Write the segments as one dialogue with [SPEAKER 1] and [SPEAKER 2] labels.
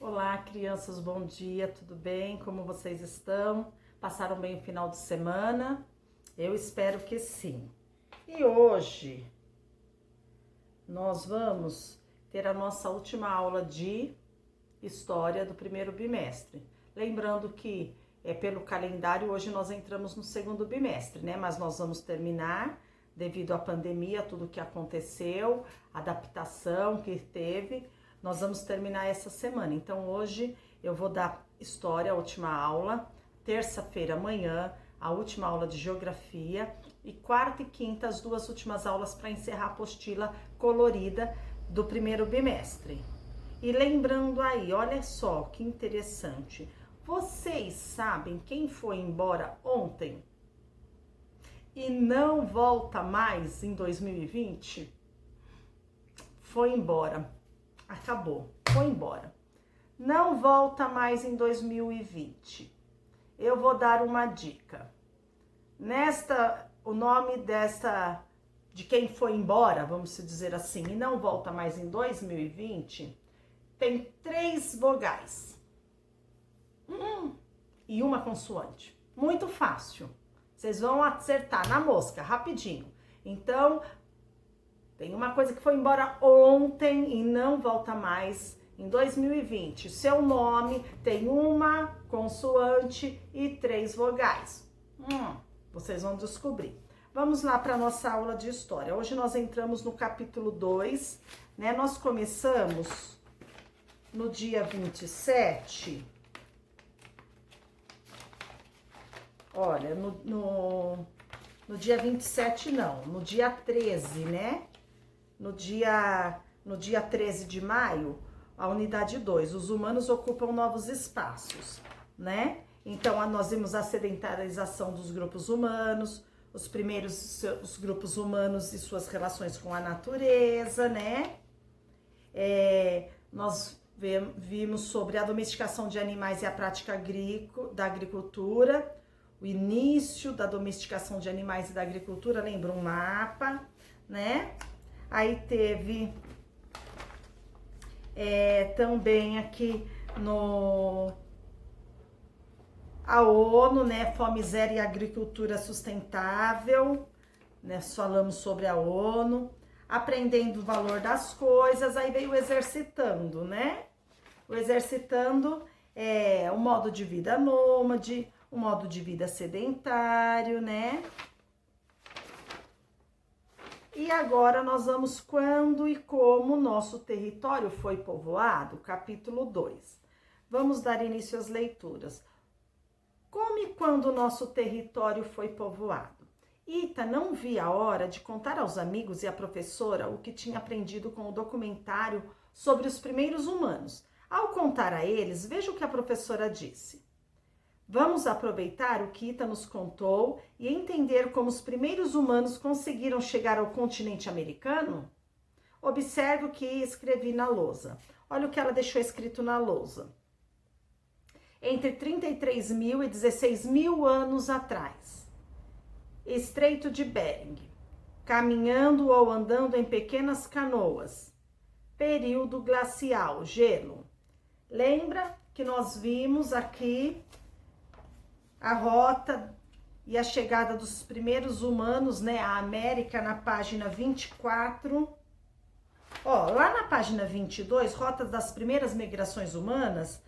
[SPEAKER 1] Olá, crianças, bom dia, tudo bem? Como vocês estão? Passaram bem o final de semana? Eu espero que sim. E hoje nós vamos ter a nossa última aula de História do primeiro bimestre. Lembrando que pelo calendário, hoje nós entramos no segundo bimestre, né? Mas nós vamos terminar devido à pandemia, tudo que aconteceu, adaptação que teve. Nós vamos terminar essa semana. Então hoje eu vou dar História, a última aula, terça-feira amanhã, a última aula de Geografia e quarta e quinta as duas últimas aulas para encerrar a apostila colorida do primeiro bimestre. E lembrando aí, olha só que interessante, vocês sabem quem foi embora ontem e não volta mais em 2020? Foi embora. Acabou, foi embora. Não volta mais em 2020. Eu vou dar uma dica. O nome de quem foi embora, vamos dizer assim, e não volta mais em 2020, tem 3 vogais. E uma consoante. Muito fácil. Vocês vão acertar na mosca, rapidinho. Então, tem uma coisa que foi embora ontem e não volta mais em 2020. Seu nome tem uma consoante e 3 vogais. Vocês vão descobrir. Vamos lá para a nossa aula de história. Hoje nós entramos no capítulo 2, né? Nós começamos no dia 27. Olha, no dia 27 não, no dia 13, né? No dia 13 de maio, a unidade 2, os humanos ocupam novos espaços, né? Então, nós vimos a sedentarização dos grupos humanos, os grupos humanos e suas relações com a natureza, né? Nós vimos sobre a domesticação de animais e a prática da agricultura, o início da domesticação de animais e da agricultura, lembra um mapa, né? Aí teve também aqui a ONU, né? Fome zero e agricultura sustentável, né? Falamos sobre a ONU, aprendendo o valor das coisas. Aí veio o exercitando, né? O exercitando é o modo de vida nômade, o modo de vida sedentário, né? E agora nós vamos quando e como o nosso território foi povoado, capítulo 2. Vamos dar início às leituras. Como e quando o nosso território foi povoado? Ita não via a hora de contar aos amigos e à professora o que tinha aprendido com o documentário sobre os primeiros humanos. Ao contar a eles, veja o que a professora disse. Vamos aproveitar o que Ita nos contou e entender como os primeiros humanos conseguiram chegar ao continente americano? Observe o que escrevi na lousa. Olha o que ela deixou escrito na lousa. Entre 33 mil e 16 mil anos atrás. Estreito de Bering. Caminhando ou andando em pequenas canoas. Período glacial, gelo. Lembra que nós vimos aqui a rota e a chegada dos primeiros humanos, né, à América, na página 24. Ó, lá na página 22, rota das primeiras migrações humanas,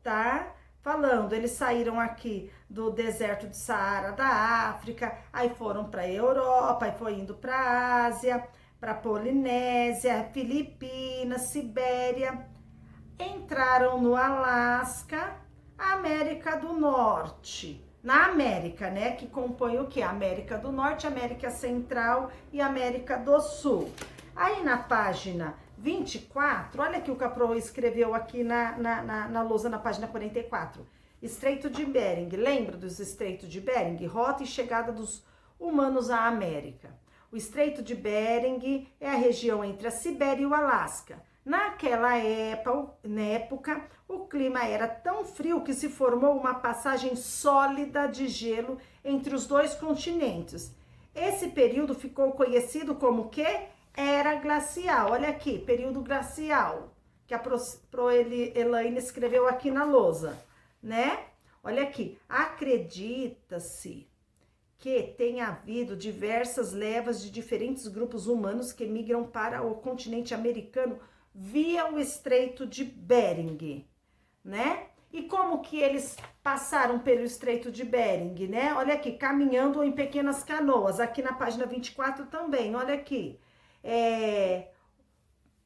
[SPEAKER 1] tá falando, eles saíram aqui do deserto de Saara da África, aí foram para a Europa, aí foi indo para a Ásia, para a Polinésia, Filipinas, Sibéria, entraram no Alasca, América do Norte, na América, né, que compõe o que? América do Norte, América Central e América do Sul. Aí na página 24, olha aqui o que a Pro escreveu aqui na lousa, na página 44. Estreito de Bering, lembra dos Estreitos de Bering? Rota e chegada dos humanos à América. O Estreito de Bering é a região entre a Sibéria e o Alasca. Naquela época, o clima era tão frio que se formou uma passagem sólida de gelo entre os dois continentes. Esse período ficou conhecido como o quê? Era glacial. Olha aqui, período glacial. que a Proelaine escreveu aqui na lousa, né? Olha aqui, acredita-se que tenha havido diversas levas de diferentes grupos humanos que migram para o continente americano via o Estreito de Bering, né? E como que eles passaram pelo Estreito de Bering, né? Olha aqui, caminhando em pequenas canoas, aqui na página 24 também, olha aqui.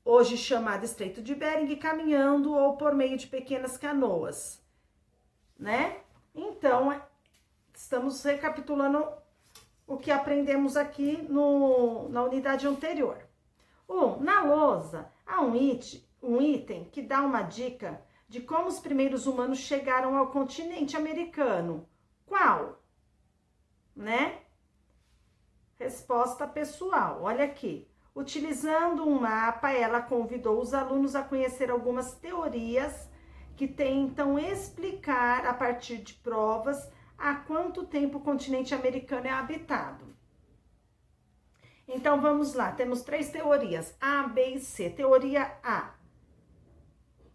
[SPEAKER 1] Hoje chamado Estreito de Bering, caminhando ou por meio de pequenas canoas, né? Então, estamos recapitulando o que aprendemos aqui na unidade anterior. Na lousa, há um item que dá uma dica de como os primeiros humanos chegaram ao continente americano. Qual? Né? Resposta pessoal, olha aqui. Utilizando um mapa, ela convidou os alunos a conhecer algumas teorias que tentam explicar, a partir de provas, há quanto tempo o continente americano é habitado. Então, vamos lá, temos 3 teorias, A, B e C. Teoria A,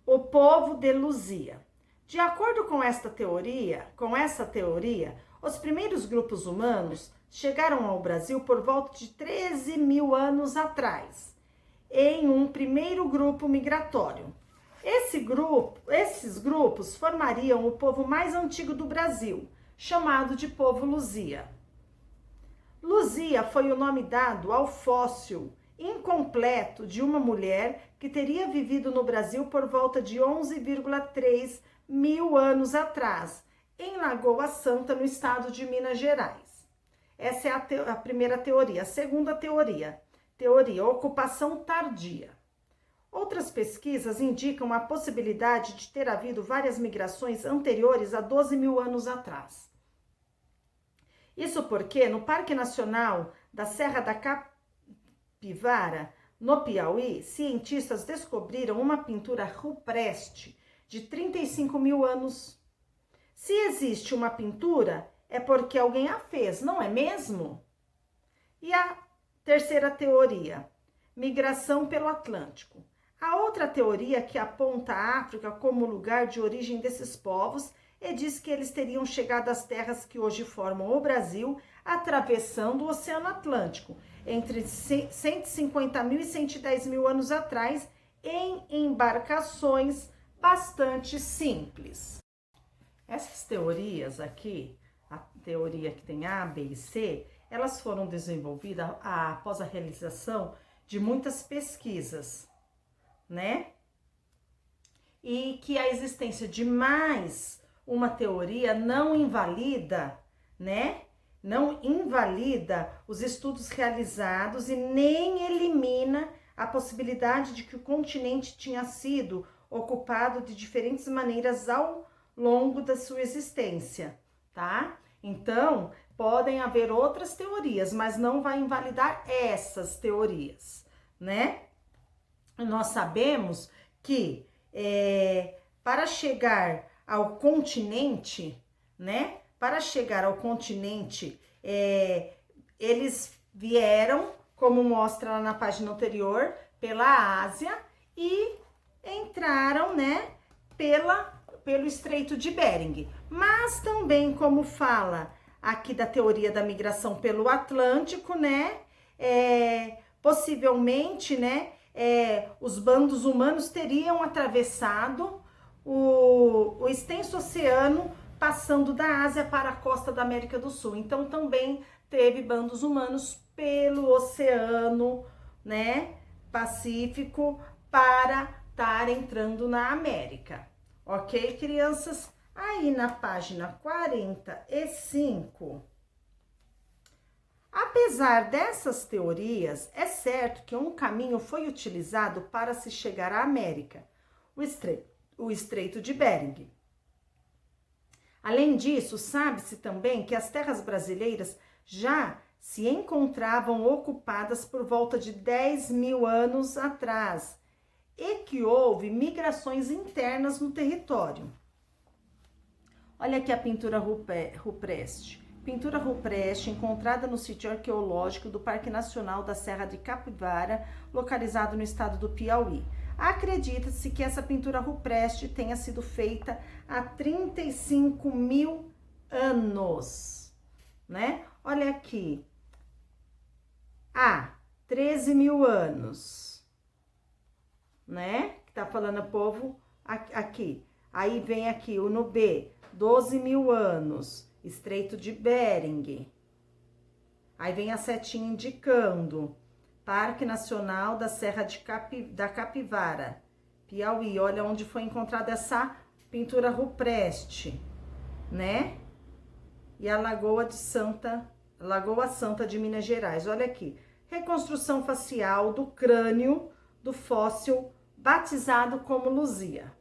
[SPEAKER 1] o povo de Luzia. De acordo com essa teoria, os primeiros grupos humanos chegaram ao Brasil por volta de 13 mil anos atrás, em um primeiro grupo migratório. Esses grupos formariam o povo mais antigo do Brasil, chamado de povo Luzia. Luzia foi o nome dado ao fóssil incompleto de uma mulher que teria vivido no Brasil por volta de 11,3 mil anos atrás, em Lagoa Santa, no estado de Minas Gerais. Essa é a primeira teoria. A segunda teoria, ocupação tardia. Outras pesquisas indicam a possibilidade de ter havido várias migrações anteriores a 12 mil anos atrás. Isso porque no Parque Nacional da Serra da Capivara, no Piauí, cientistas descobriram uma pintura rupestre de 35 mil anos. Se existe uma pintura, é porque alguém a fez, não é mesmo? E a terceira teoria, migração pelo Atlântico. A outra teoria que aponta a África como lugar de origem desses povos e diz que eles teriam chegado às terras que hoje formam o Brasil, atravessando o Oceano Atlântico, entre 150 mil e 110 mil anos atrás, em embarcações bastante simples. Essas teorias aqui, a teoria que tem A, B e C, elas foram desenvolvidas após a realização de muitas pesquisas, né? E que a existência de mais uma teoria não invalida, né? Não invalida os estudos realizados e nem elimina a possibilidade de que o continente tinha sido ocupado de diferentes maneiras ao longo da sua existência, tá? Então, podem haver outras teorias, mas não vai invalidar essas teorias, né? Nós sabemos que para chegar ao continente, né? Para chegar ao continente, eles vieram, como mostra lá na página anterior, pela Ásia e entraram, né? Pelo Estreito de Bering. Mas também, como fala aqui da teoria da migração pelo Atlântico, né? Possivelmente, né? Os bandos humanos teriam atravessado o extenso oceano, passando da Ásia para a costa da América do Sul. Então, também teve bandos humanos pelo Oceano, né, Pacífico, para estar entrando na América. Ok, crianças? Aí na página 45... Apesar dessas teorias, é certo que um caminho foi utilizado para se chegar à América, o Estreito de Bering. Além disso, sabe-se também que as terras brasileiras já se encontravam ocupadas por volta de 10 mil anos atrás e que houve migrações internas no território. Olha aqui a pintura rupestre. Pintura rupestre encontrada no sítio arqueológico do Parque Nacional da Serra de Capivara, localizado no estado do Piauí. Acredita-se que essa pintura rupestre tenha sido feita há 35 mil anos, né? Olha aqui, há 13 mil anos, né? Que tá falando o povo aqui. Aí vem aqui o no B, 12 mil anos, Estreito de Bering. Aí vem a setinha indicando Parque Nacional da Serra da Capivara, Piauí. Olha onde foi encontrada essa pintura rupestre, né? E a Lagoa Santa de Minas Gerais. Olha aqui, reconstrução facial do crânio do fóssil batizado como Luzia.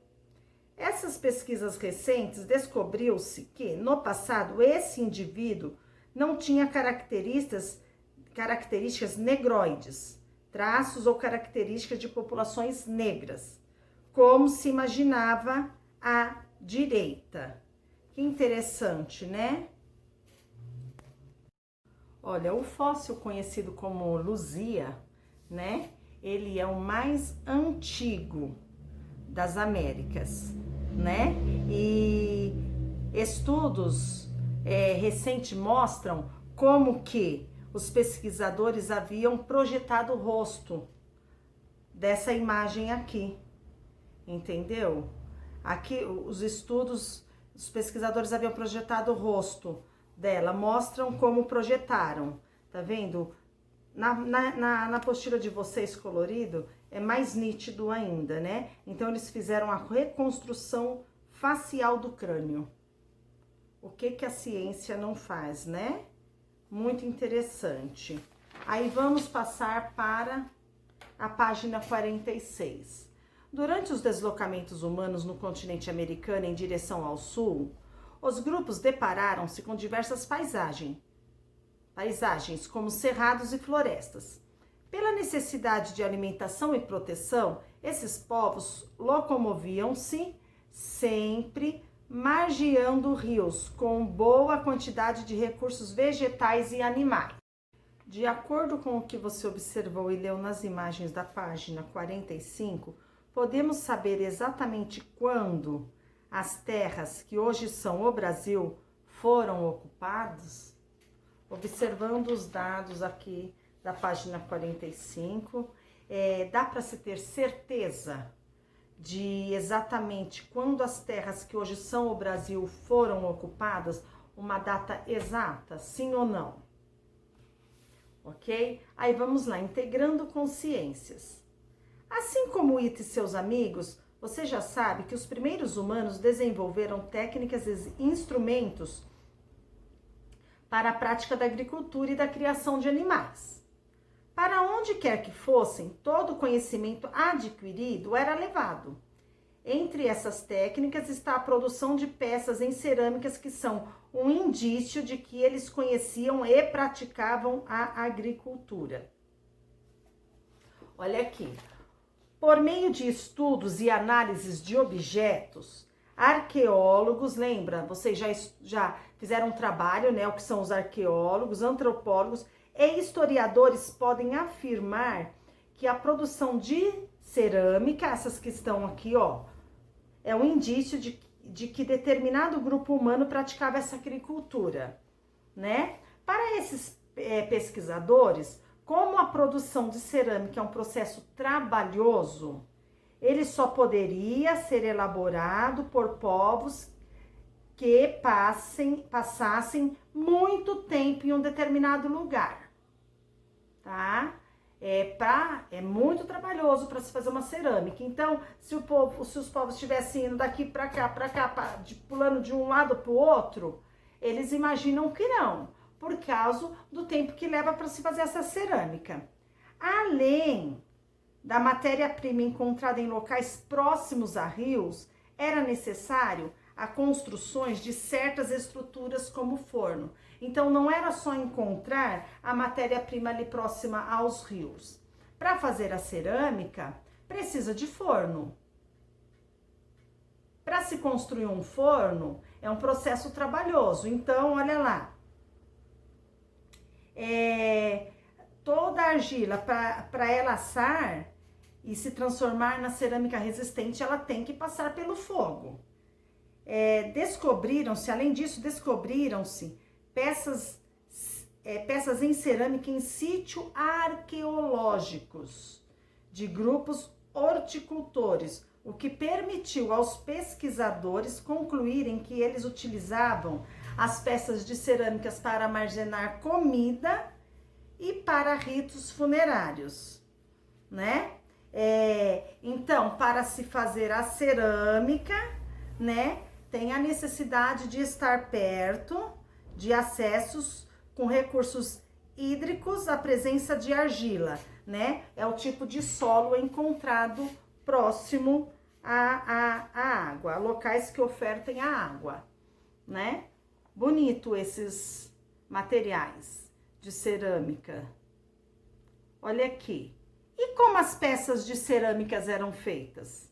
[SPEAKER 1] Essas pesquisas recentes descobriu-se que, no passado, esse indivíduo não tinha características negroides, traços ou características de populações negras, como se imaginava à direita. Que interessante, né? Olha, o fóssil conhecido como Luzia, né? Ele é o mais antigo das Américas, né? E estudos recentes mostram como que os pesquisadores haviam projetado o rosto dessa imagem aqui, entendeu? Aqui os pesquisadores haviam projetado o rosto dela, mostram como projetaram, tá vendo? Na apostila de vocês colorido é mais nítido ainda, né? Então eles fizeram a reconstrução facial do crânio. O que a ciência não faz, né? Muito interessante. Aí vamos passar para a página 46. Durante os deslocamentos humanos no continente americano em direção ao sul, os grupos depararam-se com diversas paisagens como cerrados e florestas. Pela necessidade de alimentação e proteção, esses povos locomoviam-se sempre margeando rios com boa quantidade de recursos vegetais e animais. De acordo com o que você observou e leu nas imagens da página 45, podemos saber exatamente quando as terras que hoje são o Brasil foram ocupadas? Observando os dados aqui da página 45, dá para se ter certeza de exatamente quando as terras que hoje são o Brasil foram ocupadas, uma data exata, sim ou não? Ok? Aí vamos lá, integrando consciências. Assim como Ita e seus amigos, você já sabe que os primeiros humanos desenvolveram técnicas e instrumentos para a prática da agricultura e da criação de animais. Para onde quer que fossem, todo o conhecimento adquirido era levado. Entre essas técnicas está a produção de peças em cerâmicas que são um indício de que eles conheciam e praticavam a agricultura. Olha aqui. Por meio de estudos e análises de objetos, arqueólogos, lembra? Vocês já fizeram um trabalho, né? O que são os arqueólogos, antropólogos e historiadores podem afirmar que a produção de cerâmica, essas que estão aqui, ó, é um indício de que determinado grupo humano praticava essa agricultura, né? Para esses pesquisadores, como a produção de cerâmica é um processo trabalhoso, ele só poderia ser elaborado por povos que passassem muito tempo em um determinado lugar, tá? É muito trabalhoso para se fazer uma cerâmica. Então, se os povos estivessem indo daqui para cá, pulando de um lado para o outro, eles imaginam que não, por causa do tempo que leva para se fazer essa cerâmica. Além da matéria-prima encontrada em locais próximos a rios, era necessário a construções de certas estruturas como forno. Então, não era só encontrar a matéria-prima ali próxima aos rios. Para fazer a cerâmica, precisa de forno. Para se construir um forno, é um processo trabalhoso. Então, olha lá. Toda a argila, para ela assar e se transformar na cerâmica resistente, ela tem que passar pelo fogo. Além disso, descobriram-se peças em cerâmica em sítio arqueológicos de grupos horticultores, o que permitiu aos pesquisadores concluírem que eles utilizavam as peças de cerâmicas para armazenar comida e para ritos funerários, né? Então, para se fazer a cerâmica, né, tem a necessidade de estar perto de acessos com recursos hídricos, a presença de argila, né? É o tipo de solo encontrado próximo à água, locais que ofertem a água, né? Bonito esses materiais de cerâmica. Olha aqui. E como as peças de cerâmicas eram feitas?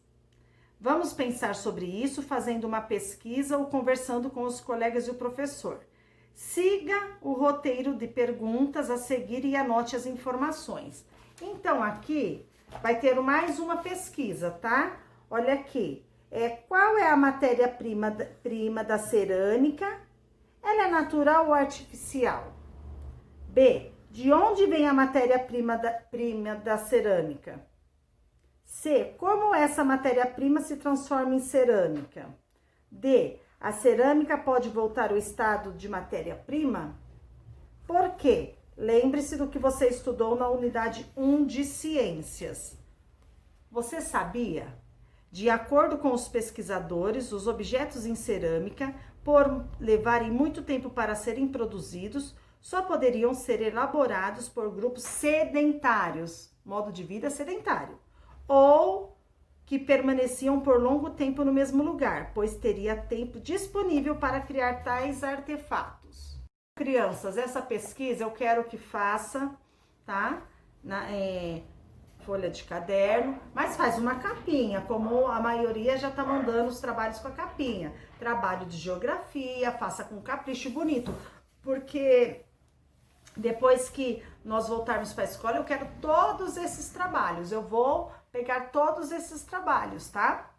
[SPEAKER 1] Vamos pensar sobre isso fazendo uma pesquisa ou conversando com os colegas e o professor. Siga o roteiro de perguntas a seguir e anote as informações. Então, aqui vai ter mais uma pesquisa, tá? Olha aqui. Qual é a matéria-prima da cerâmica? Ela é natural ou artificial? B. De onde vem a matéria-prima da cerâmica? C. Como essa matéria-prima se transforma em cerâmica? D. A cerâmica pode voltar ao estado de matéria-prima? Por quê? Lembre-se do que você estudou na unidade 1 de ciências. Você sabia? De acordo com os pesquisadores, os objetos em cerâmica, por levarem muito tempo para serem produzidos, só poderiam ser elaborados por grupos sedentários, modo de vida sedentário, ou que permaneciam por longo tempo no mesmo lugar, pois teria tempo disponível para criar tais artefatos. Crianças, essa pesquisa eu quero que faça, tá? Folha de caderno, mas faz uma capinha, como a maioria já tá mandando os trabalhos com a capinha. Trabalho de geografia, faça com capricho bonito, porque depois que nós voltarmos para a escola, eu quero todos esses trabalhos. Eu vou pegar todos esses trabalhos, tá?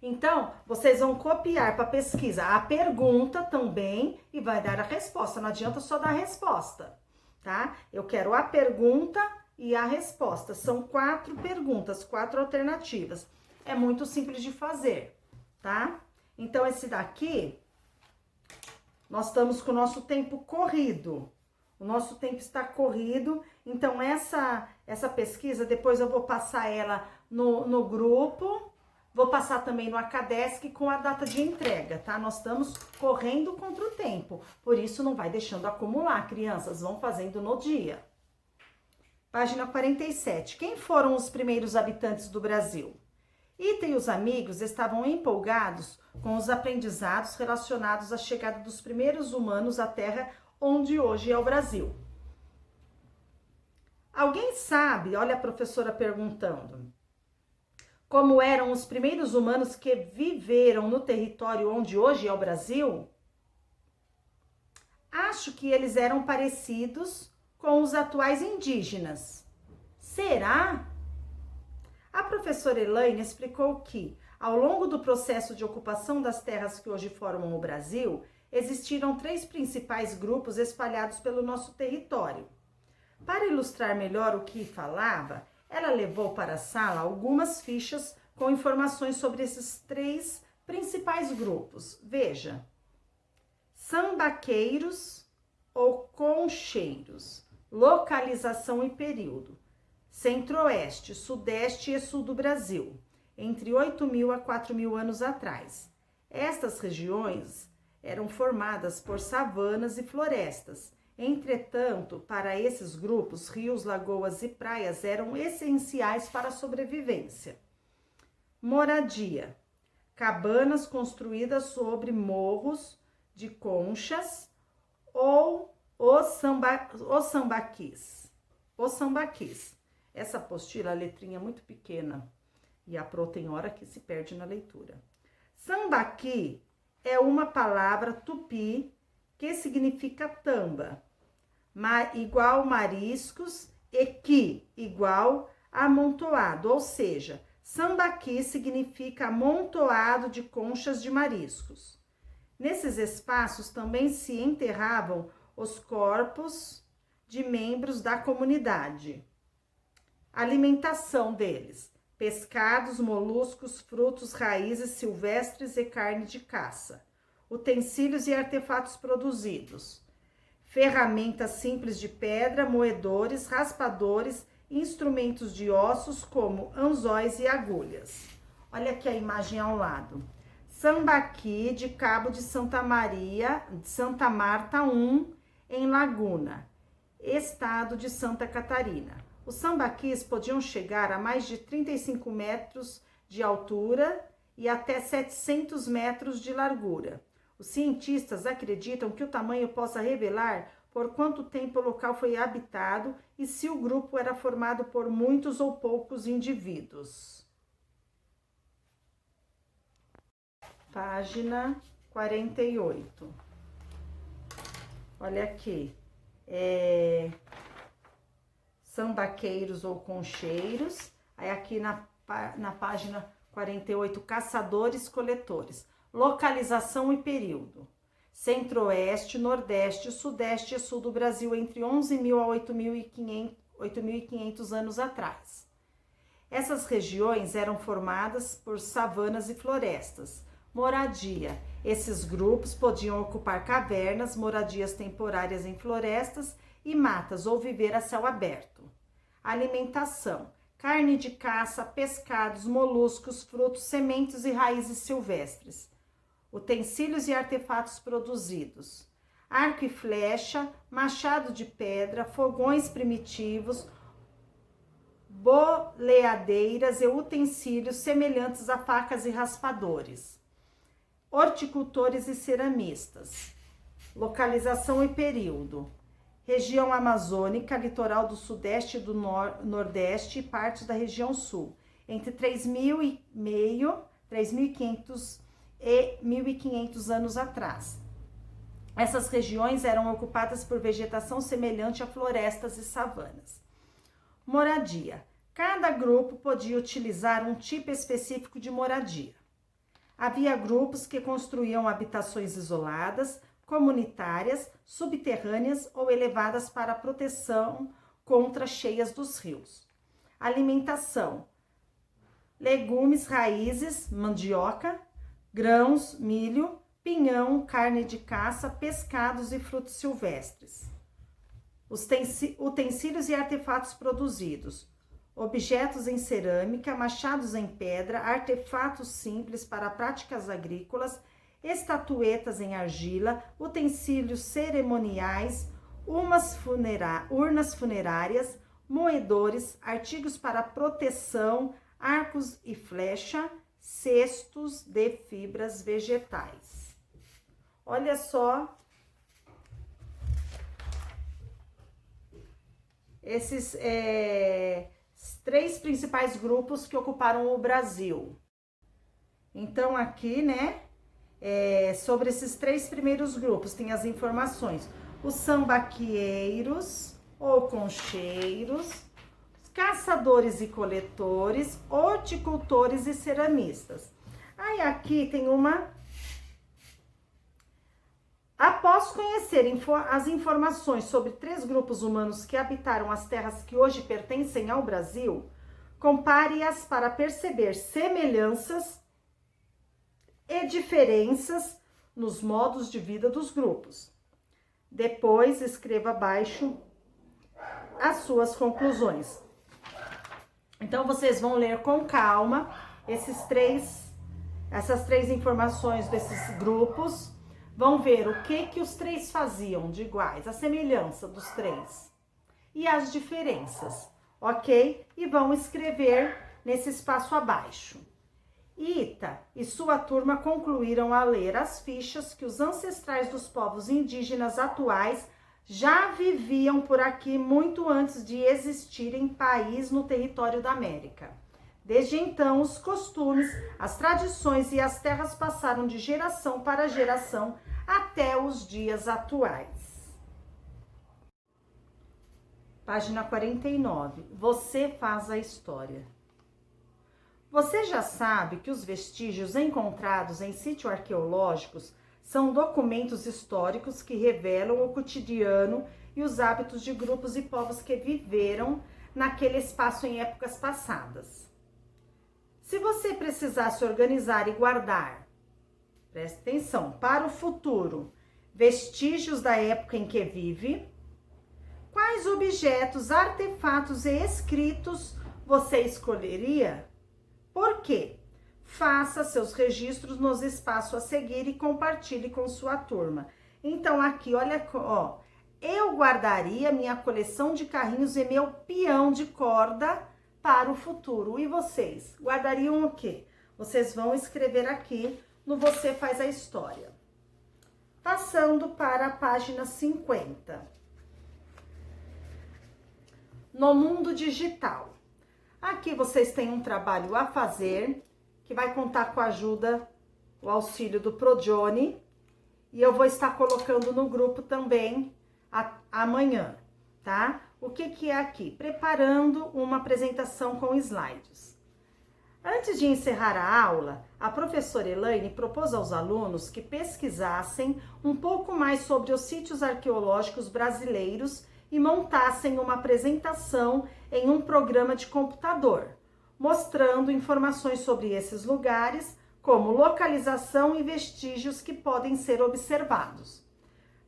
[SPEAKER 1] Então, vocês vão copiar para pesquisa a pergunta também e vai dar a resposta. Não adianta só dar a resposta, tá? Eu quero a pergunta e a resposta. São 4 perguntas, 4 alternativas. É muito simples de fazer, tá? Então, esse daqui, nós estamos com o nosso tempo corrido. O nosso tempo está corrido, então essa pesquisa, depois eu vou passar ela no grupo, vou passar também no Acadesc com a data de entrega, tá? Nós estamos correndo contra o tempo, por isso não vai deixando acumular, crianças, vão fazendo no dia. Página 47. Quem foram os primeiros habitantes do Brasil? Ita e os amigos estavam empolgados com os aprendizados relacionados à chegada dos primeiros humanos à Terra, onde hoje é o Brasil. Alguém sabe, olha a professora perguntando, como eram os primeiros humanos que viveram no território onde hoje é o Brasil? Acho que eles eram parecidos com os atuais indígenas. Será? A professora Elaine explicou que, ao longo do processo de ocupação das terras que hoje formam o Brasil, existiram 3 principais grupos espalhados pelo nosso território. Para ilustrar melhor o que falava, ela levou para a sala algumas fichas com informações sobre esses 3 principais grupos. Veja: sambaqueiros ou concheiros, localização e período: Centro-Oeste, Sudeste e Sul do Brasil, entre 8.000 a 4.000 anos atrás. Estas regiões eram formadas por savanas e florestas. Entretanto, para esses grupos, rios, lagoas e praias eram essenciais para a sobrevivência. Moradia: cabanas construídas sobre morros de conchas ou os sambaquis. Essa apostila, a letrinha é muito pequena e a Pro tem hora que se perde na leitura. Sambaqui é uma palavra tupi que significa tamba, igual mariscos, e qui igual amontoado, ou seja, sambaqui significa amontoado de conchas de mariscos. Nesses espaços também se enterravam os corpos de membros da comunidade. Alimentação deles: pescados, moluscos, frutos, raízes silvestres e carne de caça. Utensílios e artefatos produzidos: ferramentas simples de pedra, moedores, raspadores, instrumentos de ossos como anzóis e agulhas. Olha aqui a imagem ao lado. Sambaqui de Cabo de Santa Marta 1, em Laguna, estado de Santa Catarina. Os sambaquis podiam chegar a mais de 35 metros de altura e até 700 metros de largura. Os cientistas acreditam que o tamanho possa revelar por quanto tempo o local foi habitado e se o grupo era formado por muitos ou poucos indivíduos. Página 48. Olha aqui. Sambaqueiros ou concheiros. Aí aqui na página 48, caçadores-coletores. Localização e período: Centro-Oeste, Nordeste, Sudeste e Sul do Brasil entre 11.000 a 8.500 anos atrás. Essas regiões eram formadas por savanas e florestas. Moradia: esses grupos podiam ocupar cavernas, moradias temporárias em florestas e matas ou viver a céu aberto. Alimentação: carne de caça, pescados, moluscos, frutos, sementes e raízes silvestres. Utensílios e artefatos produzidos: arco e flecha, machado de pedra, fogões primitivos, boleadeiras e utensílios semelhantes a facas e raspadores. Horticultores e ceramistas. Localização e período: região amazônica, litoral do Sudeste e do Nordeste e parte da região Sul, entre 3.500 e 1.500 anos atrás. Essas regiões eram ocupadas por vegetação semelhante a florestas e savanas. Moradia: cada grupo podia utilizar um tipo específico de moradia. Havia grupos que construíam habitações isoladas, comunitárias, subterrâneas ou elevadas para proteção contra cheias dos rios. Alimentação: legumes, raízes, mandioca, grãos, milho, pinhão, carne de caça, pescados e frutos silvestres. Os utensílios e artefatos produzidos: objetos em cerâmica, machados em pedra, artefatos simples para práticas agrícolas, estatuetas em argila, utensílios cerimoniais, urnas funerárias, moedores, artigos para proteção, arcos e flecha, cestos de fibras vegetais. Olha só esses três principais grupos que ocuparam o Brasil. Então aqui, né, sobre esses três primeiros grupos tem as informações: os sambaqueiros ou concheiros, caçadores e coletores, horticultores e ceramistas. Aí aqui tem uma... Após conhecer as informações sobre três grupos humanos que habitaram as terras que hoje pertencem ao Brasil, compare-as para perceber semelhanças e diferenças nos modos de vida dos grupos. Depois, escreva abaixo as suas conclusões. Então, vocês vão ler com calma essas três informações desses grupos. Vão ver o que os três faziam de iguais, a semelhança dos três e as diferenças, ok? E vão escrever nesse espaço abaixo. Ita e sua turma concluíram a ler as fichas que os ancestrais dos povos indígenas atuais já viviam por aqui muito antes de existirem país no território da América. Desde então, os costumes, as tradições e as terras passaram de geração para geração até os dias atuais. Página 49. Você faz a história. Você já sabe que os vestígios encontrados em sítios arqueológicos são documentos históricos que revelam o cotidiano e os hábitos de grupos e povos que viveram naquele espaço em épocas passadas. Se você precisasse organizar e guardar, preste atenção, para o futuro, vestígios da época em que vive, quais objetos, artefatos e escritos você escolheria? Por quê? Faça seus registros nos espaços a seguir e compartilhe com sua turma. Então aqui, olha, ó, eu guardaria minha coleção de carrinhos e meu peão de corda para o futuro. E vocês? Guardariam o quê? Vocês vão escrever aqui no Você Faz a História. Passando para a página 50. No mundo digital. Aqui vocês têm um trabalho a fazer, que vai contar com a ajuda, o auxílio do Projohnny, e eu vou estar colocando no grupo também amanhã, tá? O que é aqui? Preparando uma apresentação com slides. Antes de encerrar a aula, a professora Elaine propôs aos alunos que pesquisassem um pouco mais sobre os sítios arqueológicos brasileiros e montassem uma apresentação em um programa de computador, mostrando informações sobre esses lugares, como localização e vestígios que podem ser observados.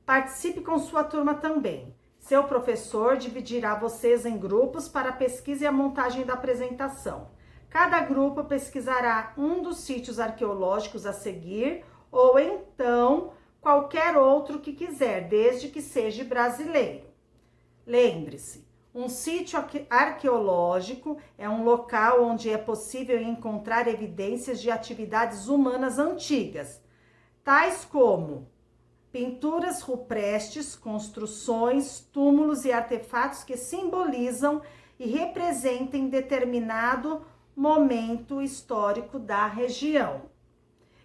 [SPEAKER 1] Participe com sua turma também. Seu professor dividirá vocês em grupos para a pesquisa e a montagem da apresentação. Cada grupo pesquisará um dos sítios arqueológicos a seguir ou então qualquer outro que quiser, desde que seja brasileiro. Lembre-se, um sítio arqueológico é um local onde é possível encontrar evidências de atividades humanas antigas, tais como pinturas rupestres, construções, túmulos e artefatos que simbolizam e representem determinado momento histórico da região.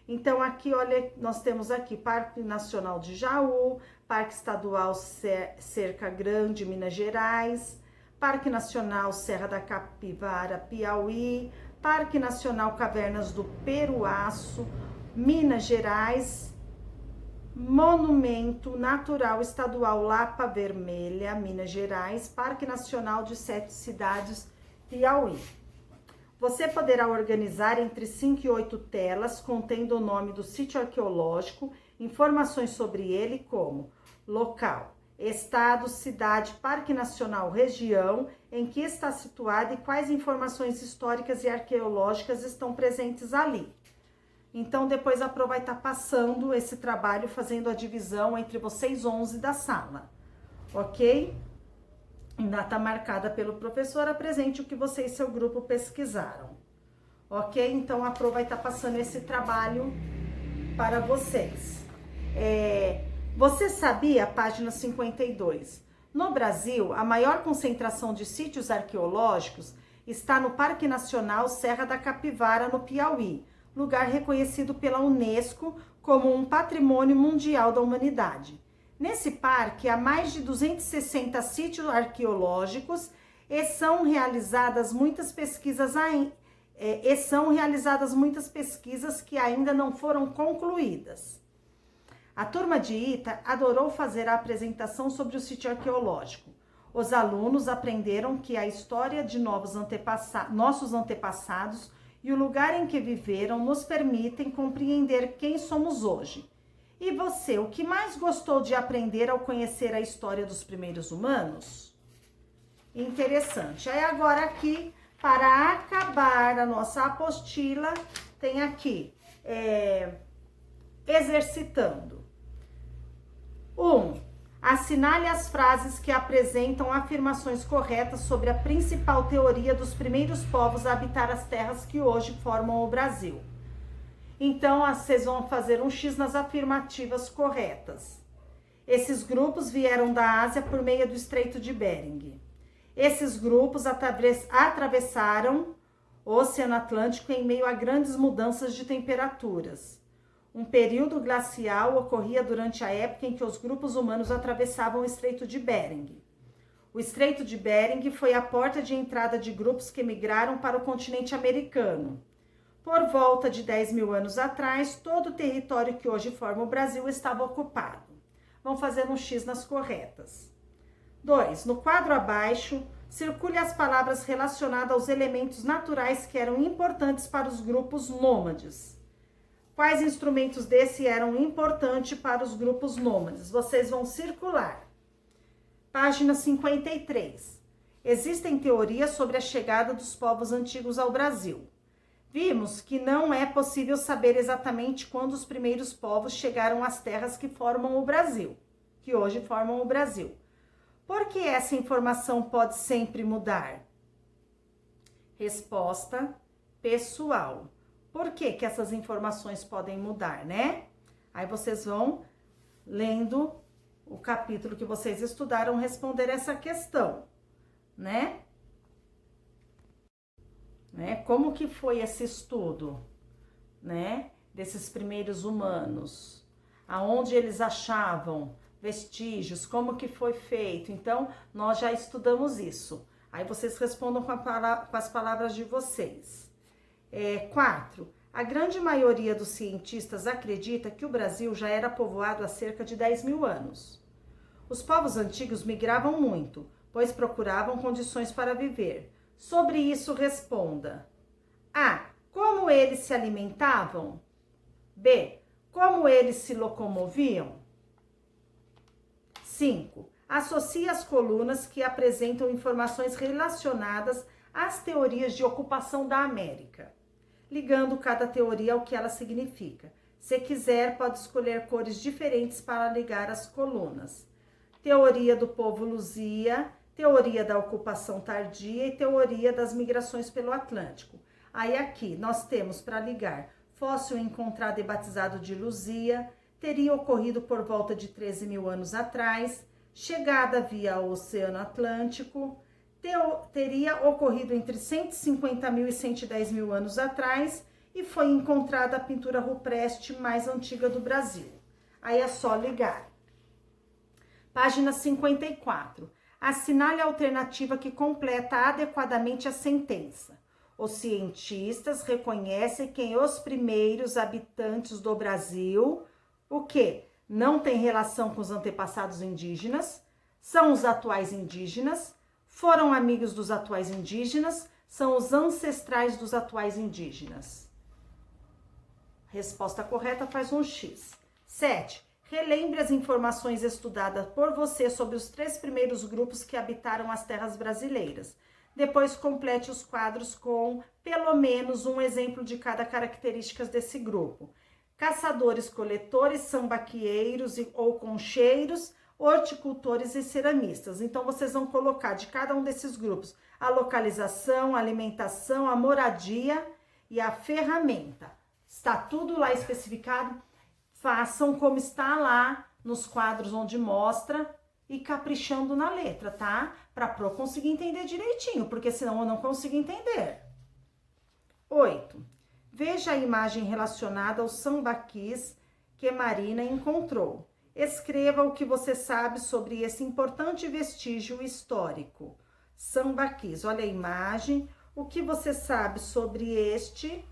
[SPEAKER 1] Então aqui, olha, nós temos aqui Parque Nacional de Jaú, Parque Estadual Cerca Grande, Minas Gerais, Parque Nacional Serra da Capivara, Piauí, Parque Nacional Cavernas do Peruaço, Minas Gerais, Monumento Natural Estadual Lapa Vermelha, Minas Gerais, Parque Nacional de Sete Cidades, Piauí. Você poderá organizar entre 5 e 8 telas contendo o nome do sítio arqueológico, informações sobre ele como local, estado, cidade, parque nacional, região em que está situado e quais informações históricas e arqueológicas estão presentes ali. Então depois a Pro vai estar passando esse trabalho, fazendo a divisão entre vocês 11 da sala, ok? Em data marcada pelo professor, apresente o que você e seu grupo pesquisaram. Ok? Então, a Pro vai estar passando esse trabalho para vocês. Você sabia, página 52, no Brasil, a maior concentração de sítios arqueológicos está no Parque Nacional Serra da Capivara, no Piauí, lugar reconhecido pela Unesco como um Patrimônio Mundial da Humanidade. Nesse parque, há mais de 260 sítios arqueológicos e são realizadas muitas pesquisas que ainda não foram concluídas. A turma de Ita adorou fazer a apresentação sobre o sítio arqueológico. Os alunos aprenderam que a história de nossos antepassados e o lugar em que viveram nos permitem compreender quem somos hoje. E você, o que mais gostou de aprender ao conhecer a história dos primeiros humanos? Interessante. Aí agora aqui, para acabar a nossa apostila, tem aqui, exercitando. 1. Assinale as frases que apresentam afirmações corretas sobre a principal teoria dos primeiros povos a habitar as terras que hoje formam o Brasil. Então, vocês vão fazer um X nas afirmativas corretas. Esses grupos vieram da Ásia por meio do Estreito de Bering. Esses grupos atravessaram o Oceano Atlântico em meio a grandes mudanças de temperaturas. Um período glacial ocorria durante a época em que os grupos humanos atravessavam o Estreito de Bering. O Estreito de Bering foi a porta de entrada de grupos que migraram para o continente americano. Por volta de 10 mil anos atrás, todo o território que hoje forma o Brasil estava ocupado. Vamos fazer um X nas corretas. 2. No quadro abaixo, circule as palavras relacionadas aos elementos naturais que eram importantes para os grupos nômades. Quais instrumentos desse eram importantes para os grupos nômades? Vocês vão circular. Página 53. Existem teorias sobre a chegada dos povos antigos ao Brasil. Vimos que não é possível saber exatamente quando os primeiros povos chegaram às terras que formam o Brasil, que hoje formam o Brasil. Por que essa informação pode sempre mudar? Resposta pessoal. Por que que essas informações podem mudar, né? Aí vocês vão lendo o capítulo que vocês estudaram responder essa questão, né? Como que foi esse estudo, né? Desses primeiros humanos, aonde eles achavam vestígios, como que foi feito. Então, nós já estudamos isso. Aí vocês respondam com as palavras de vocês. 4. A grande maioria dos cientistas acredita que o Brasil já era povoado há cerca de 10 mil anos. Os povos antigos migravam muito, pois procuravam condições para viver. Sobre isso, responda. A. Como eles se alimentavam? B. Como eles se locomoviam? 5. Associe as colunas que apresentam informações relacionadas às teorias de ocupação da América, ligando cada teoria ao que ela significa. Se quiser, pode escolher cores diferentes para ligar as colunas. Teoria do povo Luzia, teoria da ocupação tardia e teoria das migrações pelo Atlântico. Aí aqui nós temos para ligar fóssil encontrado e batizado de Luzia, teria ocorrido por volta de 13 mil anos atrás, chegada via Oceano Atlântico, teria ocorrido entre 150 mil e 110 mil anos atrás e foi encontrada a pintura rupestre mais antiga do Brasil. Aí é só ligar. Página 54. Assinale a alternativa que completa adequadamente a sentença. Os cientistas reconhecem que os primeiros habitantes do Brasil, o quê? Não tem relação com os antepassados indígenas, são os atuais indígenas, foram amigos dos atuais indígenas, são os ancestrais dos atuais indígenas. Resposta correta faz um X. 7. Relembre as informações estudadas por você sobre os 3 primeiros grupos que habitaram as terras brasileiras. Depois complete os quadros com pelo menos um exemplo de cada característica desse grupo. Caçadores, coletores, sambaqueiros ou concheiros, horticultores e ceramistas. Então, vocês vão colocar de cada um desses grupos a localização, a alimentação, a moradia e a ferramenta. Está tudo lá especificado? Façam como está lá nos quadros onde mostra e caprichando na letra, tá? Para eu conseguir entender direitinho, porque senão eu não consigo entender. 8. Veja a imagem relacionada aos sambaquis que Marina encontrou. Escreva o que você sabe sobre esse importante vestígio histórico. Sambaquis, olha a imagem. O que você sabe sobre este,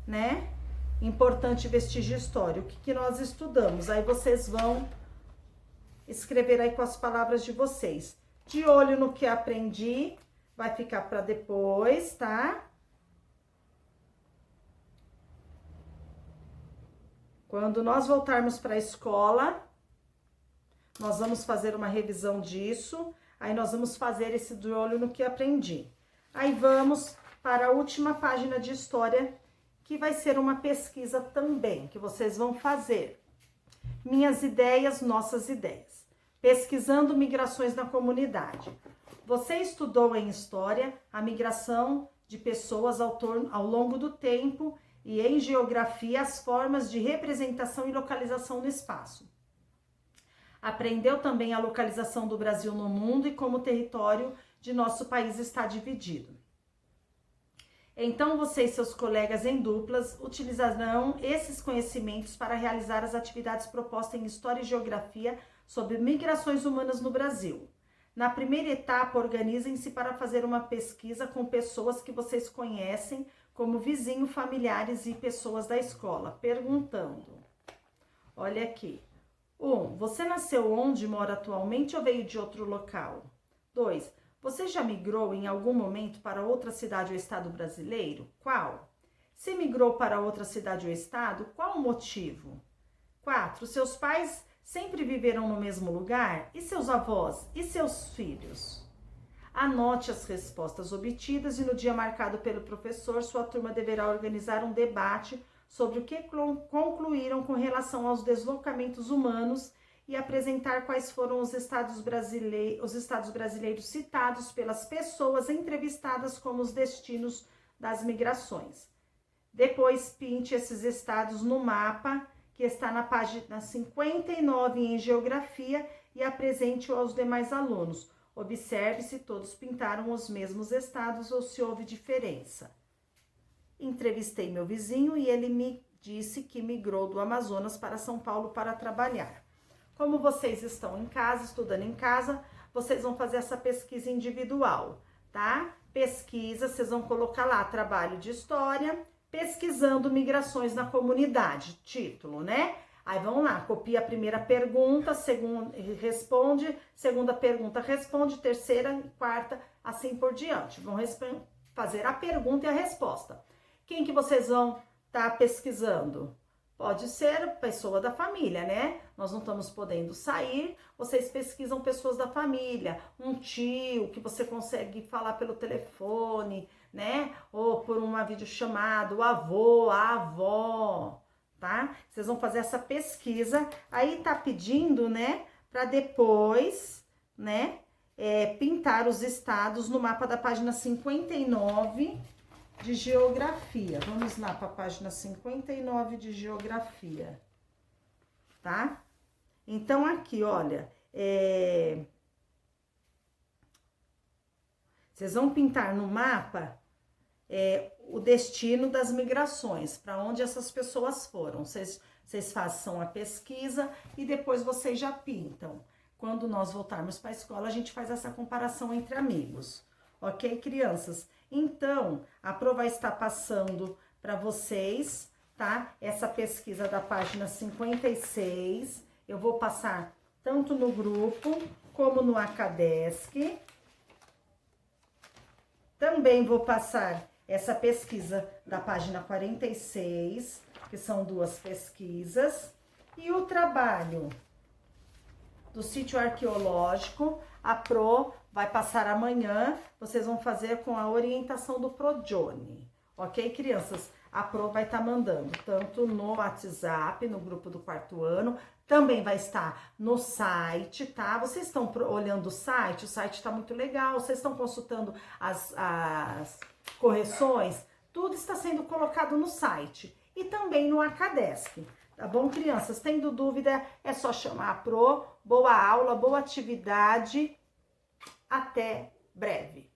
[SPEAKER 1] né? Importante vestígio histórico. O que nós estudamos? Aí vocês vão escrever aí com as palavras de vocês. De olho no que aprendi, vai ficar para depois, tá? Quando nós voltarmos para a escola, nós vamos fazer uma revisão disso. Aí nós vamos fazer esse de olho no que aprendi. Aí vamos para a última página de história, que vai ser uma pesquisa também, que vocês vão fazer. Minhas ideias, nossas ideias. Pesquisando migrações na comunidade. Você estudou em história a migração de pessoas ao longo do tempo e em geografia as formas de representação e localização no espaço. Aprendeu também a localização do Brasil no mundo e como o território de nosso país está dividido. Então, você e seus colegas em duplas utilizarão esses conhecimentos para realizar as atividades propostas em História e Geografia sobre migrações humanas no Brasil. Na primeira etapa, organizem-se para fazer uma pesquisa com pessoas que vocês conhecem, como vizinhos, familiares e pessoas da escola, perguntando. Olha aqui. 1. Você nasceu onde mora atualmente ou veio de outro local? 2. Você já migrou em algum momento para outra cidade ou estado brasileiro? Qual? Se migrou para outra cidade ou estado, qual o motivo? 4. Seus pais sempre viveram no mesmo lugar? E seus avós? E seus filhos? Anote as respostas obtidas e no dia marcado pelo professor, sua turma deverá organizar um debate sobre o que concluíram com relação aos deslocamentos humanos e apresentar quais foram os estados brasileiros citados pelas pessoas entrevistadas como os destinos das migrações. Depois, pinte esses estados no mapa que está na página 59 em Geografia e apresente-o aos demais alunos. Observe se todos pintaram os mesmos estados ou se houve diferença. Entrevistei meu vizinho e ele me disse que migrou do Amazonas para São Paulo para trabalhar. Como vocês estão em casa, estudando em casa, vocês vão fazer essa pesquisa individual, tá? Pesquisa, vocês vão colocar lá trabalho de história, pesquisando migrações na comunidade, título, né? Aí vão lá, copia a primeira pergunta, responde, segunda pergunta responde, terceira, quarta, assim por diante. Vão fazer a pergunta e a resposta. Quem que vocês vão estar pesquisando? Pode ser pessoa da família, né? Nós não estamos podendo sair, vocês pesquisam pessoas da família, um tio que você consegue falar pelo telefone, né? Ou por uma videochamada, o avô, a avó, tá? Vocês vão fazer essa pesquisa, aí tá pedindo, né? Para depois, né? Pintar os estados no mapa da página 59 de Geografia. Vamos lá para a página 59 de Geografia, tá? Então, aqui, olha, vocês vão pintar no mapa o destino das migrações, para onde essas pessoas foram. Vocês façam a pesquisa e depois vocês já pintam. Quando nós voltarmos para a escola, a gente faz essa comparação entre amigos. Ok, crianças? Então, a Pro vai estar passando para vocês, tá? Essa pesquisa da página 56. Eu vou passar tanto no grupo como no Acadesc. Também vou passar essa pesquisa da página 46, que são 2 pesquisas. E o trabalho do sítio arqueológico, a Pro vai passar amanhã, vocês vão fazer com a orientação do Projohnny, ok, crianças? A Pro vai estar mandando tanto no WhatsApp, no grupo do 4º ano, também vai estar no site, tá? Vocês estão olhando o site está muito legal, vocês estão consultando as correções, tudo está sendo colocado no site e também no Acadesc. Tá bom, crianças? Tendo dúvida, é só chamar a Pro. Boa aula, boa atividade. Até breve.